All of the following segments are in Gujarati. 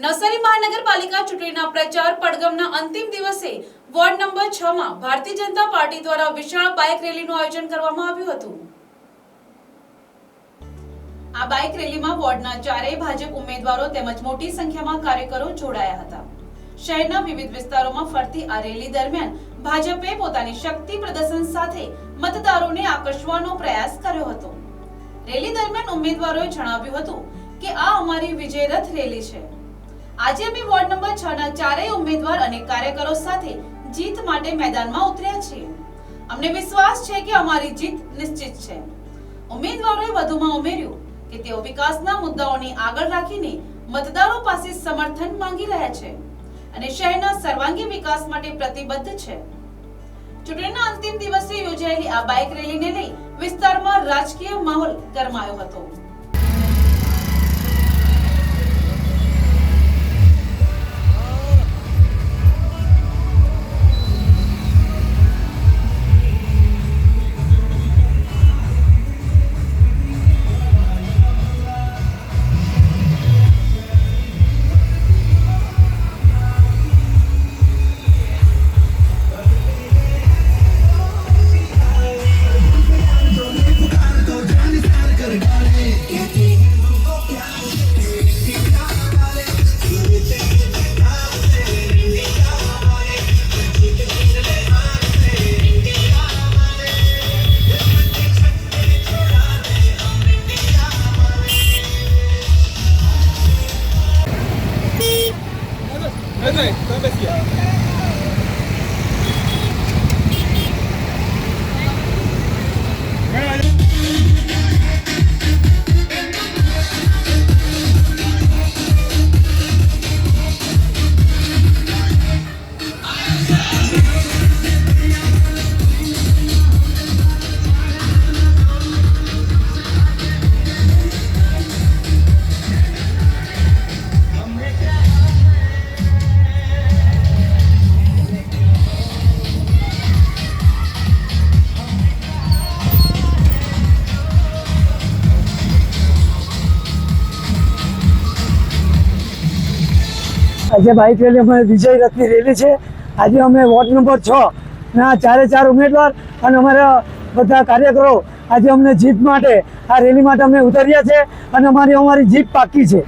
નવસારી મહાનગરપાલિકા ચૂંટણીના પ્રચાર પડઘમના અંતિમ દિવસે વોર્ડ નંબર 6 માં ભારતીય જનતા પાર્ટી દ્વારા વિશાળ બાઇક રેલીનું આયોજન કરવામાં આવ્યું હતું। આ બાઇક રેલીમાં વોર્ડના ચારેય ભાજપ ઉમેદવારો તેમજ મોટી સંખ્યામાં કાર્યકરો જોડાયા હતા। શહેરના વિવિધ વિસ્તારોમાં ફરતી આ રેલી દરમિયાન ભાજપે પોતાની શક્તિ પ્રદર્શન સાથે મતદારોને આકર્ષવાનો પ્રયાસ કર્યો હતો। રેલી દરમિયાન ઉમેદવારોએ જણાવ્યું હતું કે આ અમારી વિજય રથ રેલી છે। આજે અમે વોર્ડ નંબર 6 ના ચારેય ઉમેદવાર અને કાર્યકરો સાથે જીત માટે મેદાનમાં ઉતર્યા છીએ। અમને વિશ્વાસ છે કે અમારી જીત નિશ્ચિત છે। ઉમેદવારોએ વધુમાં ઉમેર્યું કે તેઓ વિકાસના મુદ્દાઓને આગળ રાખીને મતદારો પાસે સમર્થન માંગી રહ્યા છે અને શહેરના સર્વાંગી વિકાસ માટે પ્રતિબદ્ધ છે। ચૂંટણીના અંતિમ દિવસે યોજાયેલી આ બાઇક રેલીને લઈ વિસ્તારમાં રાજકીય માહોલ ગરમાયો હતો। આજે બાઇક રેલી અમારી વિજય રથની રેલી છે। આજે અમે વોર્ડ નંબર 6 ના ચારે ચાર ઉમેદવાર અને અમારા બધા કાર્યકરો આજે અમને જીત માટે આ રેલી માટે અમે ઉતર્યા છે અને અમારી જીત પાકી છે।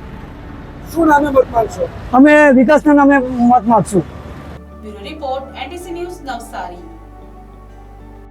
શું નામે મત માંગશો? અમે વિકાસના નામે મત માંગશું। Bureau report, NTC news, Navsari.